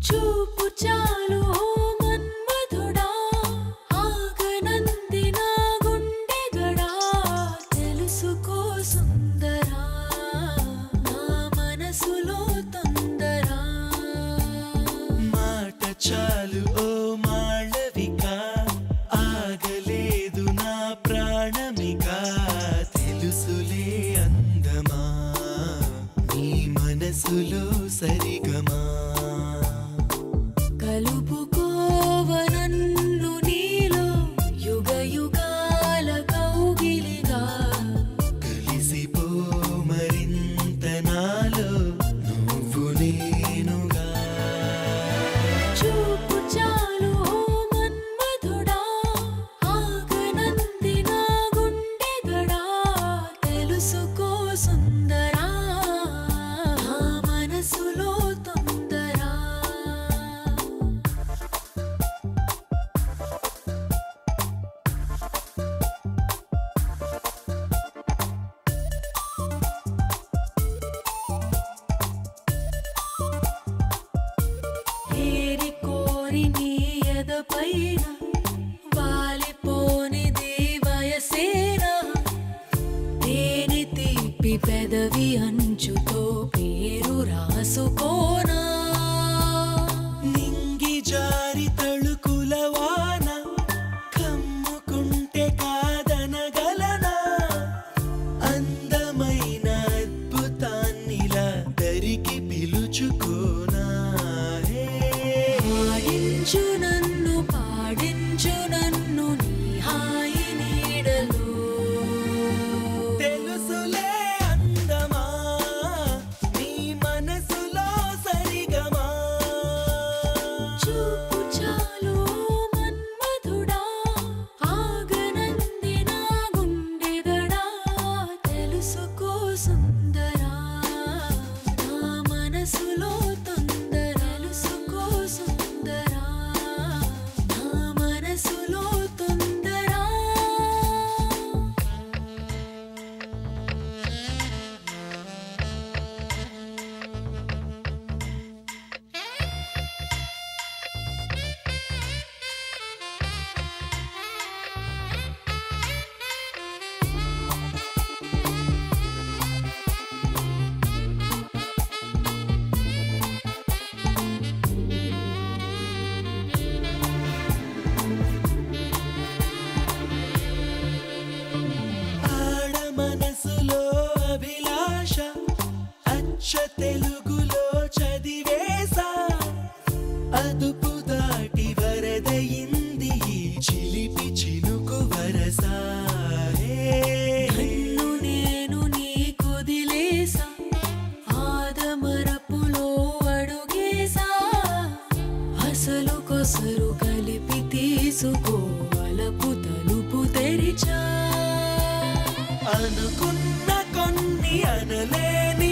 చూపు చాలు ఓ మన్మధుడా ఆగనంది నా గుండె గడా తెలుసుకో సుందరా నా మనసులో తొందరా మాట చాలు ఓ మాళవిక ఆగలేదు నా ప్రాణమిక తెలుసులే అందమా నీ మనసులో సరిగమా కలుపుకోవనన్ను నీలో యుగ యుగాల కౌగిలిగా కలిసిపో మరింత నాలో నువ్వు నేనుగా చూపు చాలు ఓ మన్మధుడా ఆగనంది నా గుండె గడా తెలుసుకో సుందరా నా మనసులో తొందరా ఏరి కోరి నీ ఎదపైన వాలిపోనిది వయసేనా తేనె తీపి పెదవి అంచుతో పేరు రాసుకోనా నింగి జారి తళుకుల వాన కమ్ముకుంటే కాదనగలనా అందమైన అద్భుతాన్నిలా దరికి పిలుచుకోనా పాడించు నన్ను పాడించు నన్ను నీ హాయి నీడలో తెలుసులే అందమా నీ మనసులో సరిగమా చూపు చాలు ఓ మన్మధుడా ఆగనంది నా గుండె గడా తెలుసుకో సుందరా నా మనసులో తొందర తెలుసుకో సుందరా నా మనసులో తొందరా ఆడ మనసులో అభిలాష అచ్చ తెలుగులో చదివేసా అదుపు దాటి వరదయింది ఈ చిలిపి చినుకు వరసా నన్ను నేను నీకొదిలేసా ఆదమరపులో అడుగేసా అసలు కొసరు కలిపి తీసుకో వలపు తలుపు తెరిచా అనుకున్న కొన్ని అనలేని